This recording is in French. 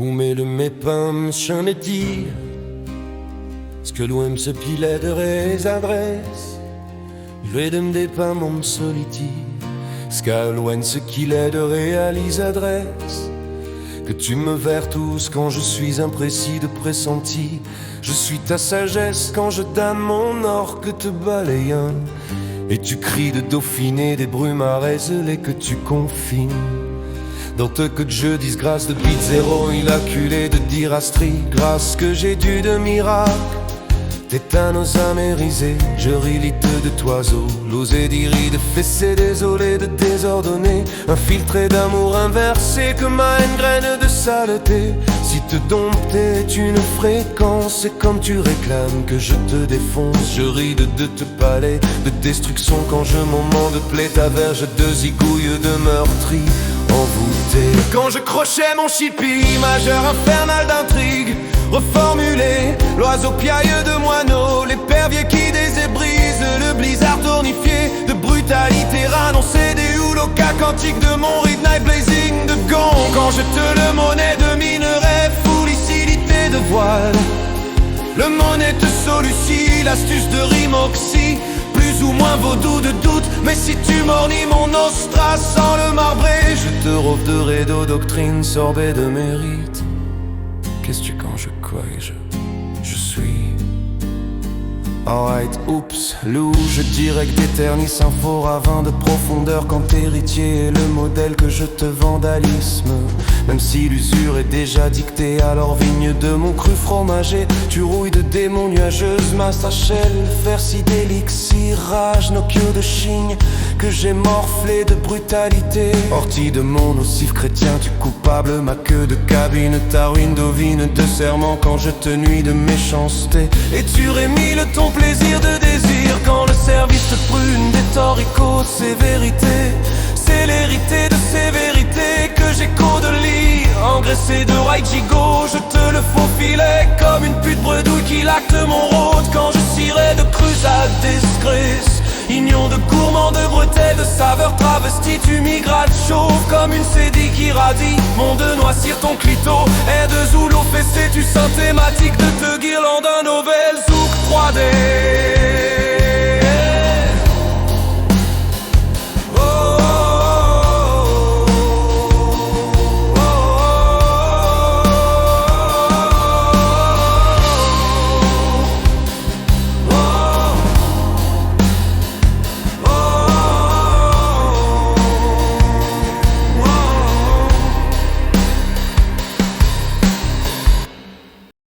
Umele me pam chaneti, que loin se pilet de res adresse, vedem de pam om soliti, que loin ce qu'il est de réalise adresse, que tu me vers tous quand je suis imprécis de pressenti, je suis ta sagesse quand je dame mon orgue te balayant, et tu cries de Dauphiné des brumes et que tu confines. Dans te que je disgrâce de bit zéro, il acculé de dirastrie, grâce que j'ai dû de miracle. T'éteins nos amérisés, je rilite de toiseaux, l'osé d'iri de fessé, désolé de désordonner, infiltré d'amour inversé comme ma haine graine de saleté. Si te dompter est une fréquence, c'est comme tu réclames que je te défonce. Je ride de te palais de destruction quand je moment de plaie t'averge de zigouilles de meurtri envoûté. Quand je crochais mon chipi, majeur infernal d'intrigue, reformulé, l'oiseau piailleux de moineaux, l'épervier qui désébrise, le blizzard tornifié de brutalité ranoncée, des houlokas quantiques de mon midnight blazing de gond. Quand je te le monnaie de minerai, fou lucidité de voile, le monnaie te solucie, l'astuce de rimoxy, plus ou moins vaudou de doute, mais si tu mornis mon ostra sans le marbrer, je te rôderai de doctrine sorbet de mérite. Qu'est-ce que quand je crois je suis alright, oups, loup, je dirais que d'éternis un faux ravin de profondeur quand héritier est le modèle que je te vandalisme. Même si l'usure est déjà dictée à leur vigne de mon cru fromager, tu rouilles de démons nuageuses, masse HL, ferci d'élixir, rage, nocchio de chigne, que j'ai morflé de brutalité. Ortie de mon nocif chrétien, tu coupable, ma queue de cabine, ta ruine d'ovine de serment quand je te nuis de méchanceté. Et tu rémis le ton plaisir de désir quand le service te prune des torricos, c'est vérité, célérité de sévérité que j'écho de lit, engraissé de white gigot, je te le faufilais comme une pute bredouille qui lacte mon rôde quand je cirais de crusade disgrace. Ignon de gourmand, de bretelles, de saveur travestie, tu migrates chauve comme une cédille qui radie, mon de noisir ton clito, air de zoulo fessé, tu synthématique de te guirlande un novel zouk 3D.